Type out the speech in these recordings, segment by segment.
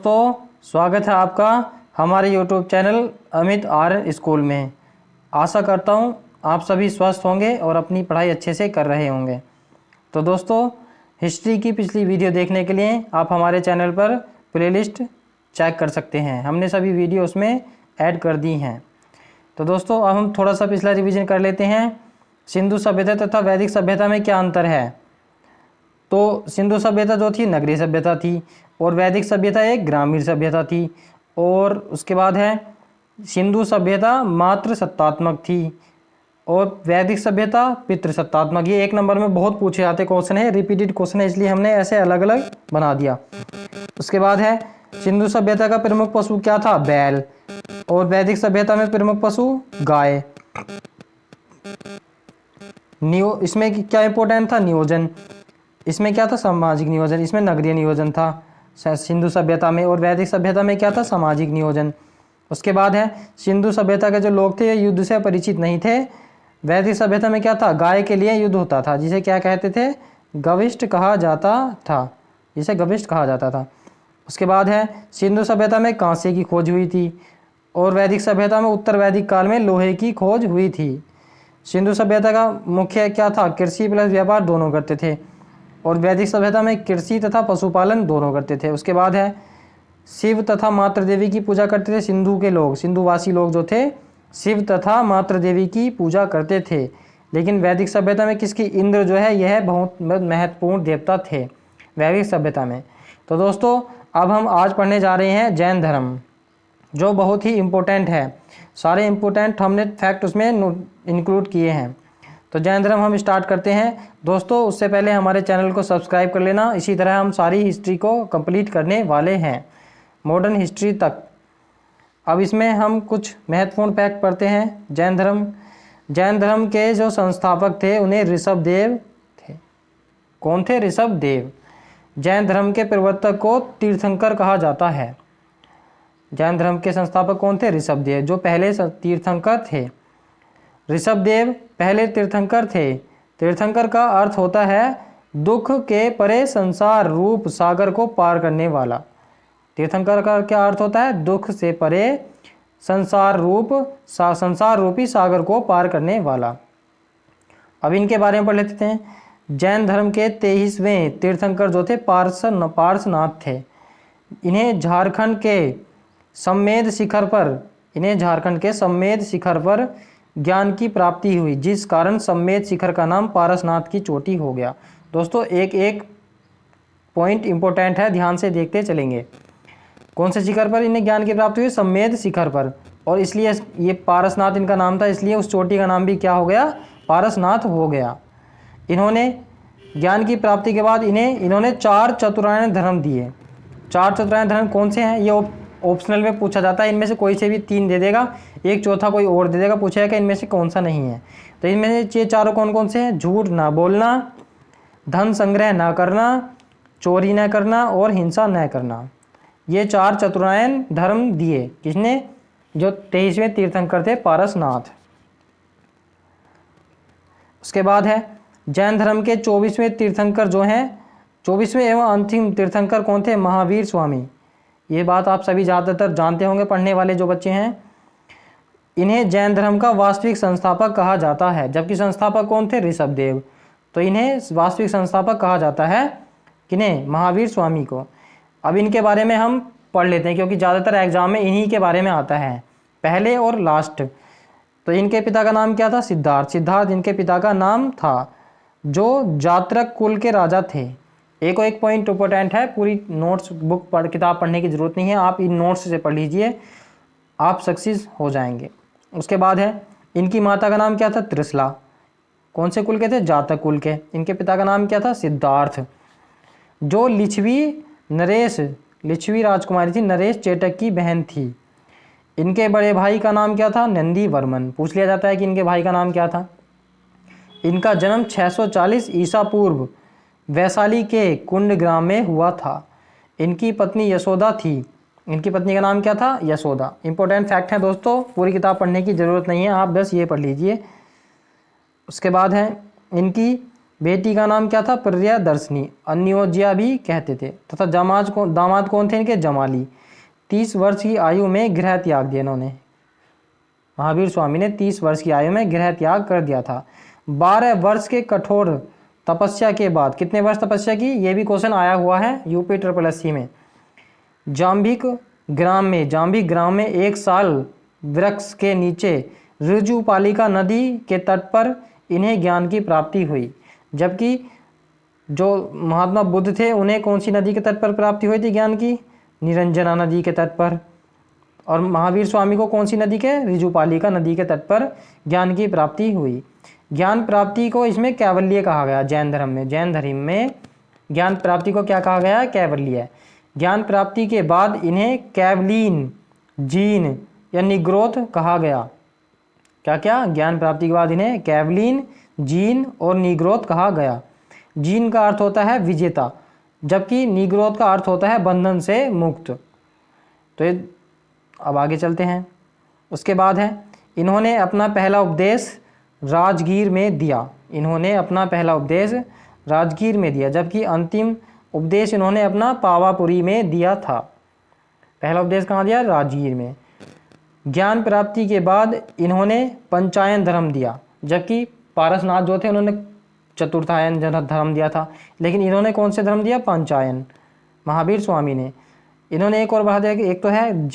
दोस्तों, स्वागत है आपका हमारे YouTube channel Amit Aryan school में। आशा करता हूँ आप सभी स्वस्थ होंगे और अपनी पढ़ाई अच्छे से कर रहे होंगे। तो दोस्तों, हिस्ट्री की पिछली वीडियो देखने के लिए आप हमारे चैनल पर प्लेलिस्ट चेक कर सकते हैं। हमने सभी वीडियो उसमें ऐड कर दी हैं। तो दोस्तों, अब हम थोड़ा सा पिछला रिवीजन कर लेते हैं। सिंधु सभ्यता तथा वैदिक सभ्यता में क्या अंतर है। तो सिंधु सभ्यता जो थी नगरीय सभ्यता थी और वैदिक सभ्यता एक ग्रामीण सभ्यता थी। और उसके बाद है सिंधु सभ्यता मात्र सत्तात्मक थी और वैदिक सभ्यता पितृसत्तात्मक। ये एक नंबर में बहुत पूछे जाते क्वेश्चन है, रिपीटेड क्वेश्चन है, इसलिए हमने ऐसे अलग अलग बना दिया। उसके बाद है सिंधु सभ्यता का प्रमुख पशु क्या था, बैल। और वैदिक सभ्यता में प्रमुख पशु गाय। इसमें क्या इंपॉर्टेंट था, नियोजन। इसमें क्या था, सामाजिक नियोजन। इसमें नगरीय नियोजन था सिंधु सभ्यता में। और वैदिक सभ्यता में क्या था, सामाजिक नियोजन। उसके बाद है सिंधु सभ्यता के जो लोग थे युद्ध से परिचित नहीं थे। वैदिक सभ्यता में क्या था, गाय के लिए युद्ध होता था, जिसे क्या कहते थे, गविष्ट कहा जाता था, जिसे गविष्ट कहा जाता था। उसके बाद है सिंधु सभ्यता में कांसे की खोज हुई थी और वैदिक सभ्यता में उत्तर वैदिक काल में लोहे की खोज हुई थी। सिंधु सभ्यता का मुख्य क्या था, कृषि प्लस व्यापार दोनों करते थे और वैदिक सभ्यता में कृषि तथा पशुपालन दोनों करते थे। उसके बाद है शिव तथा मातृ देवी की पूजा करते थे सिंधु के लोग। सिंधुवासी लोग जो थे शिव तथा मातृ देवी की पूजा करते थे। लेकिन वैदिक सभ्यता में किसकी, इंद्र जो है यह बहुत महत्वपूर्ण देवता थे वैदिक सभ्यता में। तो दोस्तों, अब हम आज पढ़ने जा रहे हैं जैन धर्म, जो बहुत ही इम्पोर्टेंट है। सारे इम्पोर्टेंट हमने फैक्ट उसमें इंक्लूड किए हैं। तो जैन धर्म हम स्टार्ट करते हैं। दोस्तों, उससे पहले हमारे चैनल को सब्सक्राइब कर लेना। इसी तरह हम सारी हिस्ट्री को कंप्लीट करने वाले हैं, मॉडर्न हिस्ट्री तक। अब इसमें हम कुछ महत्वपूर्ण फैक्ट पढ़ते हैं। जैन धर्म के जो संस्थापक थे उन्हें ऋषभदेव थे। कौन थे, ऋषभदेव। जैन धर्म के प्रवर्तक को तीर्थंकर कहा जाता है। जैन धर्म के संस्थापक कौन थे, ऋषभदेव, जो पहले तीर्थंकर थे। ऋषभदेव पहले तीर्थंकर थे। तीर्थंकर का अर्थ होता है दुख के परे संसार रूप सागर को पार करने वाला। तीर्थंकर का क्या अर्थ होता है, दुख से परे संसार रूपी सागर को पार करने वाला। अब इनके बारे में पढ़ लेते हैं। जैन धर्म के 23वें तीर्थंकर जो थे पार्श्वनाथ थे। इन्हें झारखंड के सम्मेद शिखर पर ज्ञान की प्राप्ति हुई, जिस कारण सम्मेद शिखर का नाम पारसनाथ की चोटी हो गया। दोस्तों, एक एक पॉइंट इंपॉर्टेंट है, ध्यान से देखते चलेंगे। कौन से शिखर पर इन्हें ज्ञान की प्राप्ति हुई, सम्मेद शिखर पर। और इसलिए ये पारसनाथ इनका नाम था, इसलिए उस चोटी का नाम भी क्या हो गया, पारसनाथ हो गया। इन्होंने ज्ञान की प्राप्ति के बाद इन्होंने 4 चतुरायन धर्म दिए। 4 चतुरायन धर्म कौन से हैं, ये ऑप्शनल में पूछा जाता है। इनमें से कोई से भी 3 दे देगा, एक चौथा कोई और दे देगा, पूछेगा कि इनमें से कौन सा नहीं है। तो इनमें से ये चारों कौन कौन से हैं, झूठ ना बोलना, धन संग्रह ना करना, चोरी न करना और हिंसा न करना। ये 4 चतुरायन धर्म दिए किसने, जो 23वें तीर्थंकर थे पारसनाथ। उसके बाद है जैन धर्म के 24वें तीर्थंकर जो हैं, 24वें एवं अंतिम तीर्थंकर कौन थे, महावीर स्वामी। ये बात आप सभी ज़्यादातर जानते होंगे, पढ़ने वाले जो बच्चे हैं। इन्हें जैन धर्म का वास्तविक संस्थापक कहा जाता है, जबकि संस्थापक कौन थे, ऋषभदेव। तो इन्हें वास्तविक संस्थापक कहा जाता है, किन्हें, महावीर स्वामी को। अब इनके बारे में हम पढ़ लेते हैं, क्योंकि ज़्यादातर एग्जाम में इन्हीं के बारे में आता है, पहले और लास्ट। तो इनके पिता का नाम क्या था, सिद्धार्थ इनके पिता का नाम था, जो जात्रक कुल के राजा थे। एक पॉइंट इंपॉर्टेंट है, पूरी नोट्स किताब पढ़ने की जरूरत नहीं है, आप इन नोट्स से पढ़ लीजिए, आप सक्सेस हो जाएंगे। उसके बाद है इनकी माता का नाम क्या था, त्रिशला। कौन से कुल के थे, जातक कुल के। इनके पिता का नाम क्या था, सिद्धार्थ, जो लिच्छवी राजकुमारी थी, नरेश चेटक की बहन थी। इनके बड़े भाई का नाम क्या था, नंदी वर्मन। पूछ लिया जाता है कि इनके भाई का नाम क्या था। इनका जन्म 640 ईसा पूर्व वैशाली के कुंड ग्राम में हुआ था। इनकी पत्नी यशोदा थी। इनकी पत्नी का नाम क्या था, यशोदा। इंपॉर्टेंट फैक्ट है दोस्तों, पूरी किताब पढ़ने की ज़रूरत नहीं है, आप बस ये पढ़ लीजिए। उसके बाद है इनकी बेटी का नाम क्या था? प्रियदर्शनी, अन्योज्या भी कहते थे। तथा दामाद कौन थे इनके? जमाली। 30 वर्ष की आयु में गृह त्याग दिया इन्होंने। महावीर स्वामी ने 30 वर्ष की आयु में गृह त्याग कर दिया था। 12 वर्ष के कठोर तपस्या के बाद, कितने वर्ष तपस्या की? ये भी क्वेश्चन आया हुआ है यूपी SSC में। जाम्बिक ग्राम में 1 साल वृक्ष के नीचे ऋजुपालिका नदी के तट पर इन्हें ज्ञान की प्राप्ति हुई। जबकि जो महात्मा बुद्ध थे उन्हें कौन सी नदी के तट पर प्राप्ति हुई थी ज्ञान की? निरंजना नदी के तट पर। और महावीर स्वामी को कौन सी नदी के? ऋजुपालिका नदी के तट पर ज्ञान की प्राप्ति हुई। ज्ञान प्राप्ति को इसमें कैवल्य कहा गया। जैन धर्म में ज्ञान प्राप्ति को क्या कहा गया? कैवल्य। ज्ञान प्राप्ति के बाद इन्हें कैवलीन, जीन या निग्रोथ कहा गया। क्या क्या? ज्ञान प्राप्ति के बाद इन्हें कैवलीन, जीन और निग्रोथ कहा गया। जीन का अर्थ होता है विजेता, जबकि निग्रोथ का अर्थ होता है बंधन से मुक्त। तो ये अब आगे चलते हैं। उसके बाद है, इन्होंने अपना पहला उपदेश राजगीर में दिया। जबकि अंतिम उपदेश इन्होंने अपना पावापुरी में दिया था। पहला उपदेश कहाँ दिया? राजगीर में। ज्ञान प्राप्ति के बाद इन्होंने पंचायन धर्म दिया, जबकि पारसनाथ जो थे उन्होंने चतुर्थायन धर्म दिया था, लेकिन इन्होंने कौन से धर्म दिया? पंचायन, महावीर स्वामी ने। इन्होंने एक और बढ़ा दिया कि एक तो है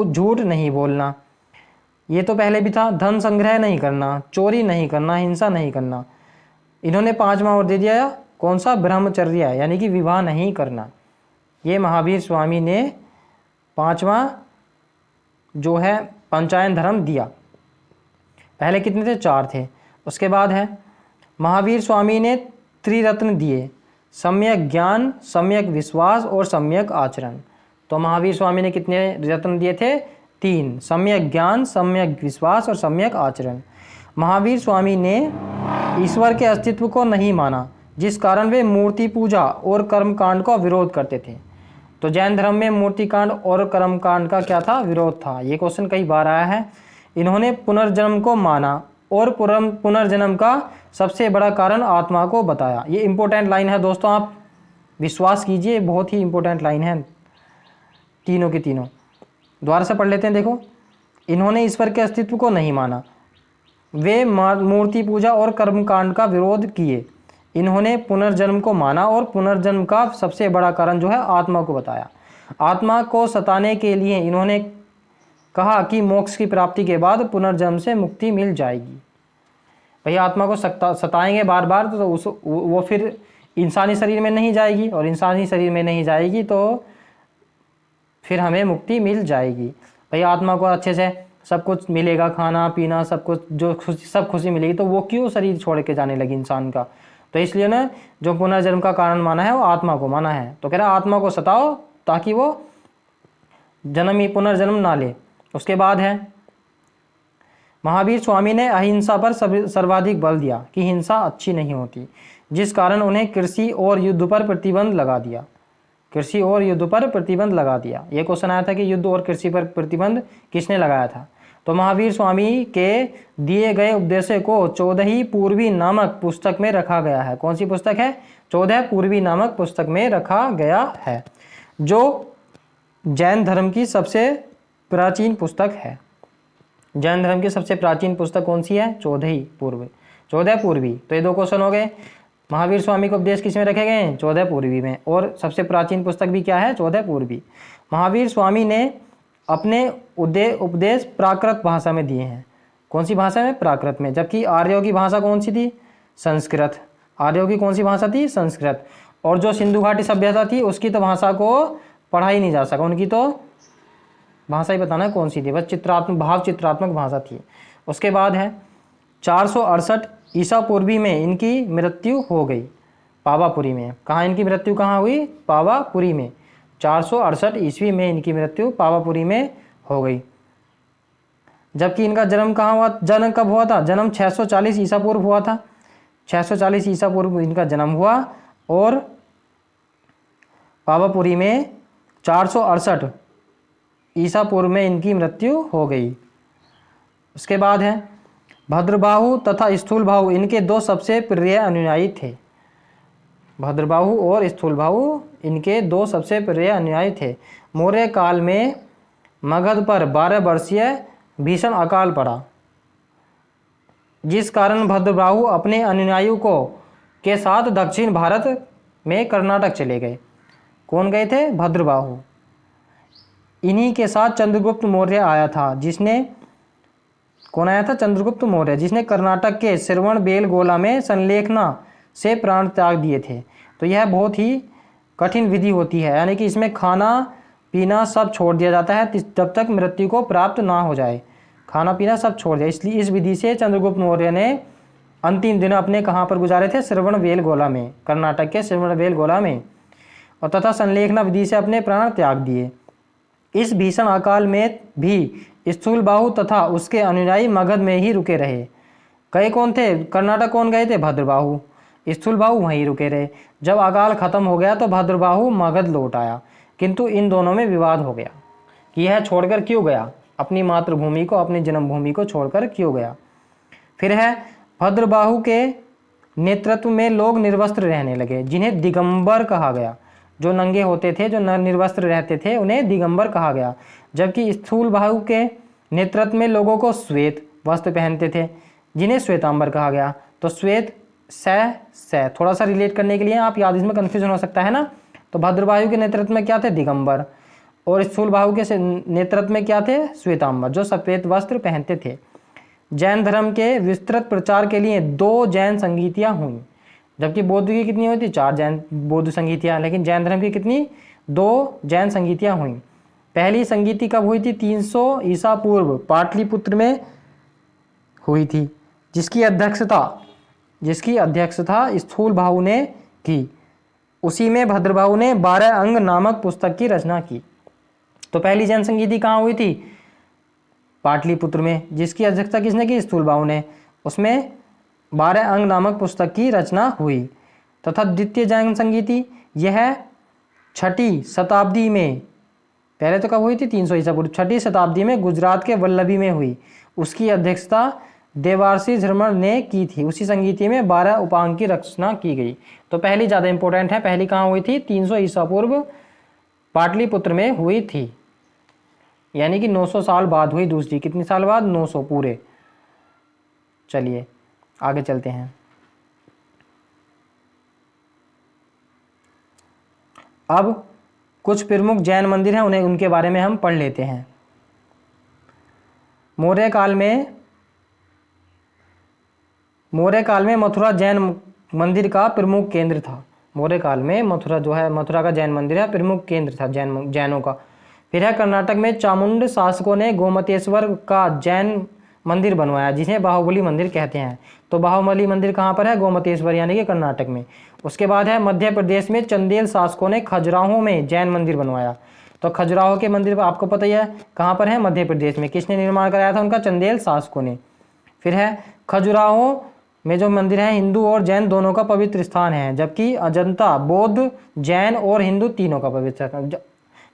झूठ नहीं बोलना, ये तो पहले भी था। धन संग्रह नहीं करना, चोरी नहीं करना, हिंसा नहीं करना। इन्होंने 5वां और दे दिया, कौन सा? ब्रह्मचर्य, यानी कि विवाह नहीं करना। ये महावीर स्वामी ने 5वां जो है पंचायन धर्म दिया। पहले कितने थे? 4 थे। उसके बाद है, महावीर स्वामी ने त्रिरत्न दिए, सम्यक ज्ञान, सम्यक विश्वास और सम्यक आचरण। तो महावीर स्वामी ने कितने रत्न दिए थे? 3, सम्यक ज्ञान, सम्यक विश्वास और सम्यक आचरण। महावीर स्वामी ने ईश्वर के अस्तित्व को नहीं माना, जिस कारण वे मूर्ति पूजा और कर्मकांड का विरोध करते थे। तो जैन धर्म में मूर्ति कांड और कर्मकांड का क्या था? विरोध था। ये क्वेश्चन कई बार आया है। इन्होंने पुनर्जन्म को माना और पुनर्जन्म का सबसे बड़ा कारण आत्मा को बताया। ये इंपॉर्टेंट लाइन है दोस्तों, आप विश्वास कीजिए, बहुत ही इंपॉर्टेंट लाइन है। तीनों के तीनों दोबारा से पढ़ लेते हैं। देखो, इन्होंने ईश्वर के अस्तित्व को नहीं माना, वे मूर्ति पूजा और कर्मकांड का विरोध किए। इन्होंने पुनर्जन्म को माना और पुनर्जन्म का सबसे बड़ा कारण जो है आत्मा को बताया। आत्मा को सताने के लिए इन्होंने कहा कि मोक्ष की प्राप्ति के बाद पुनर्जन्म से मुक्ति मिल जाएगी। भैया आत्मा को सताएंगे बार बार तो वो फिर इंसानी शरीर में नहीं जाएगी, और इंसानी शरीर में नहीं जाएगी तो फिर हमें मुक्ति मिल जाएगी। भैया आत्मा को अच्छे से सब कुछ मिलेगा, खाना पीना सब कुछ, जो सब खुशी मिलेगी, तो वो क्यों शरीर छोड़ के जाने लगी इंसान का? तो इसलिए ना जो पुनर्जन्म का कारण माना है वो आत्मा को माना है। तो कह रहा आत्मा को सताओ ताकि वो पुनर्जन्म ना ले। उसके बाद है, महावीर स्वामी ने अहिंसा पर सर्वाधिक बल दिया कि हिंसा अच्छी नहीं होती, जिस कारण उन्हें कृषि और युद्ध पर प्रतिबंध लगा दिया। ये क्वेश्चन आया था कि युद्ध और कृषि पर प्रतिबंध किसने लगाया था? तो महावीर स्वामी के दिए गए उपदेशों को 14 पूर्वी नामक पुस्तक में रखा गया है। कौन सी पुस्तक है? 14 पूर्वी नामक पुस्तक में रखा गया है, जो जैन धर्म की सबसे प्राचीन पुस्तक है। जैन धर्म की सबसे प्राचीन पुस्तक कौन सी है? 14 पूर्वी। तो ये 2 क्वेश्चन हो गए। महावीर स्वामी के उपदेश किस में रखे गए हैं? 14 पूर्वी में। और सबसे प्राचीन पुस्तक भी क्या है? 14 पूर्वी। महावीर स्वामी ने अपने उपदेश प्राकृत भाषा में दिए हैं। कौन सी भाषा में? प्राकृत में। जबकि आर्यों की भाषा कौन सी थी? संस्कृत। आर्यों की कौन सी भाषा थी? संस्कृत। और जो सिंधु घाटी सभ्यता थी उसकी तो भाषा को पढ़ा ही नहीं जा सका, उनकी तो भाषा ही बताना कौन सी थी, बस भाव चित्रात्मक भाषा थी। उसके बाद है 468 ईसा पूर्वी में इनकी मृत्यु हो गई पावापुरी में। कहाँ इनकी मृत्यु कहाँ हुई? पावापुरी में। 468 ईस्वी में इनकी मृत्यु पावापुरी में हो गई। जबकि इनका जन्म कहाँ हुआ? जन्म कब हुआ था? जन्म 640 ईसा पूर्व हुआ था। 640 ईसा पूर्व इनका जन्म हुआ और पावापुरी में 468 ईसा पूर्व में इनकी मृत्यु हो गई। उसके बाद है भद्रबाहु तथा स्थूलबाहु इनके 2 सबसे प्रिय अनुयायी थे। भद्रबाहु और स्थूलबाहु इनके दो सबसे प्रिय अनुयायी थे। मौर्य काल में मगध पर 12 वर्षीय भीषण अकाल पड़ा, जिस कारण भद्रबाहु अपने अनुयायियों को के साथ दक्षिण भारत में कर्नाटक चले गए। कौन गए थे? भद्रबाहु। इन्हीं के साथ चंद्रगुप्त मौर्य आया था, जिसने कौन आया था? चंद्रगुप्त मौर्य, जिसने कर्नाटक के श्रवणबेलगोला में संलेखना से प्राण त्याग दिए थे। तो यह बहुत ही कठिन विधि होती है, यानी कि इसमें खाना पीना सब छोड़ दिया जाता है जब तक मृत्यु को प्राप्त ना हो जाए। खाना पीना सब छोड़ दिया, इसलिए इस विधि से चंद्रगुप्त मौर्य ने अंतिम दिन अपने कहाँ पर गुजारे थे? श्रवणबेलगोला में, कर्नाटक के श्रवणबेलगोला में, और तथा संलेखना विधि से अपने प्राण त्याग दिए। इस भीषण अकाल में भी स्थूलबाहु तथा उसके अनुयायी मगध में ही रुके रहे। गए कौन थे? कर्नाटक कौन गए थे? भद्रबाहु। स्थूलबाहु वहीं रुके रहे। जब अकाल खत्म हो गया तो भद्रबाहु मगध लौट आया, किंतु इन दोनों में विवाद हो गया कि यह छोड़कर क्यों गया, अपनी मातृभूमि को, अपनी जन्मभूमि को छोड़कर क्यों गया। फिर है भद्रबाहु के नेतृत्व में लोग निर्वस्त्र रहने लगे, जिन्हें दिगंबर कहा गया। जो नंगे होते थे, जो निर्वस्त्र रहते थे, उन्हें दिगंबर कहा गया। जबकि स्थूलबाहु के नेतृत्व में लोगों को श्वेत वस्त्र पहनते थे, जिन्हें श्वेतांबर कहा गया। तो श्वेत से थोड़ा सा रिलेट करने के लिए आप याद, इसमें कन्फ्यूजन हो सकता है ना। तो भद्रबाहु के नेतृत्व में क्या थे? दिगंबर। और स्थूलबाहु के नेतृत्व में क्या थे? श्वेतांबर, जो सफेद वस्त्र पहनते थे। जैन धर्म के विस्तृत प्रचार के लिए 2 जैन संगीतियाँ हुई, जबकि बौद्ध की कितनी हुई थी? 4 जैन बौद्ध संगीतियाँ, लेकिन जैन धर्म की कितनी? 2 जैन संगीतियाँ हुई। पहली संगीति कब हुई थी? 300 ईसा पूर्व पाटलिपुत्र में हुई थी, जिसकी अध्यक्षता स्थूलबाहु ने की। उसी में भद्रबाहु ने 12 अंग नामक पुस्तक की रचना की। तो पहली जैन संगीति कहाँ हुई थी? पाटलिपुत्र में, जिसकी अध्यक्षता किसने की? स्थूलबाहु ने। उसमें 12 अंग नामक पुस्तक की रचना हुई। तथा द्वितीय जैन संगीति यह 6ठी शताब्दी में, पहले तो कब हुई थी? 300 ईसा पूर्व, 6ठी शताब्दी में गुजरात के वल्लभी में हुई। उसकी अध्यक्षता देवार्षि धर्मण ने की थी। उसी संगीति में 12 उपांग की रचना की गई। तो पहली ज़्यादा इंपॉर्टेंट है। पहली कहाँ हुई थी? 300 ईसा पूर्व पाटलिपुत्र में हुई थी, यानी कि 900 साल बाद हुई। दूसरी कितनी साल बाद? 900 पूरे। चलिए आगे चलते हैं। अब कुछ प्रमुख जैन मंदिर हैं, उन्हें उनके बारे में हम पढ़ लेते हैं। मौर्य काल में मथुरा जैन मंदिर का प्रमुख केंद्र था। मौर्य काल में मथुरा जो है, मथुरा का जैन मंदिर है, प्रमुख केंद्र था जैनों का। फिर है कर्नाटक में चामुंड शासकों ने गोमतेश्वर का जैन मंदिर बनवाया, जिसे बाहुबली मंदिर कहते हैं। तो बाहुबली मंदिर कहाँ पर है? गोमतेश्वर, यानी कि कर्नाटक में। उसके बाद है मध्य प्रदेश में चंदेल शासकों ने खजुराहो में जैन मंदिर बनवाया। तो खजुराहो के मंदिर आपको पता ही है कहाँ पर है? मध्य प्रदेश में। किसने निर्माण कराया था उनका? चंदेल शासकों ने। फिर है खजुराहो में जो मंदिर है, हिंदू और जैन दोनों का पवित्र स्थान है, जबकि अजंता बौद्ध, जैन और हिंदू तीनों का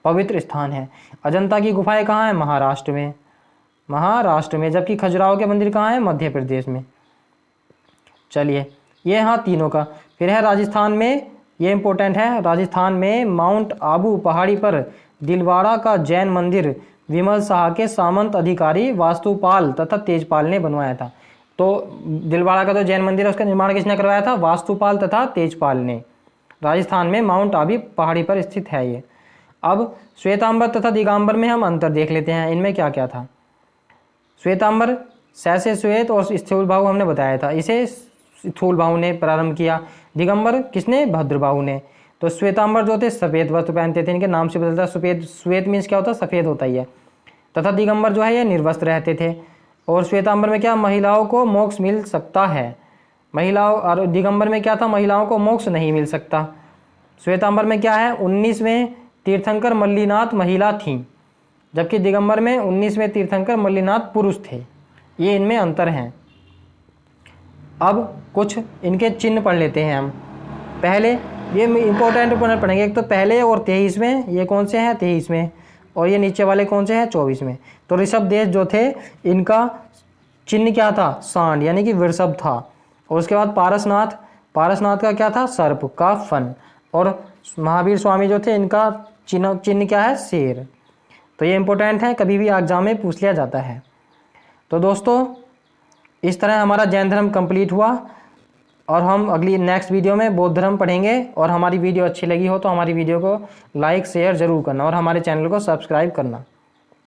पवित्र स्थान है। अजंता की गुफाएं कहाँ है? महाराष्ट्र में। जबकि खजुराहो के मंदिर कहाँ है? मध्य प्रदेश में। चलिए ये हाँ तीनों का। फिर है राजस्थान में, ये इंपॉर्टेंट है, राजस्थान में माउंट आबू पहाड़ी पर दिलवाड़ा का जैन मंदिर विमल शाह के सामंत अधिकारी वास्तुपाल तथा तेजपाल ने बनवाया था। तो दिलवाड़ा का जो जैन मंदिर है उसका निर्माण किसने करवाया था? वास्तुपाल तथा तेजपाल ने। राजस्थान में माउंट आबू पहाड़ी पर स्थित है ये। अब श्वेतांबर तथा दिगंबर में हम अंतर देख लेते हैं, इनमें क्या क्या था। श्वेतांबर से श्वेत और स्थूलबाहु हमने बताया था, इसे स्थूलबाहु ने प्रारंभ किया। दिगंबर किसने? भद्रबाहु ने। तो श्वेतांबर जो थे सफ़ेद वस्त्र पहनते थे, इनके नाम से बदलता है। श्वेत मीन्स क्या होता है? सफ़ेद होता ही है। तथा दिगंबर जो है ये निर्वस्त्र रहते थे। और श्वेतांबर में क्या? महिलाओं को मोक्ष मिल सकता है। महिलाओं, और दिगंबर में क्या था? महिलाओं को मोक्ष नहीं मिल सकता। श्वेतांबर में क्या है? 19वें तीर्थंकर मल्लीनाथ महिला थीं, जबकि दिगंबर में 19वें तीर्थंकर मल्लीनाथ पुरुष थे। ये इनमें अंतर हैं। अब कुछ इनके चिन्ह पढ़ लेते हैं हम। पहले ये इंपॉर्टेंट पढ़ेंगे। एक तो पहले और 23वें, ये कौन से हैं? 23वें। और ये नीचे वाले कौन से हैं? 24वें। तो ऋषभ देश जो थे, इनका चिन्ह क्या था? सांड, यानी कि वृषभ था। और उसके बाद पारसनाथ पारसनाथ का क्या था, सर्प का फन, और महावीर स्वामी जो थे इनका चिन्ह क्या है, शेर। तो ये इंपॉर्टेंट है, कभी भी एग्जाम में पूछ लिया जाता है। तो दोस्तों इस तरह हमारा जैन धर्म कंप्लीट हुआ, और हम अगली नेक्स्ट वीडियो में बौद्ध धर्म पढ़ेंगे। और हमारी वीडियो अच्छी लगी हो तो हमारी वीडियो को लाइक शेयर ज़रूर करना और हमारे चैनल को सब्सक्राइब करना।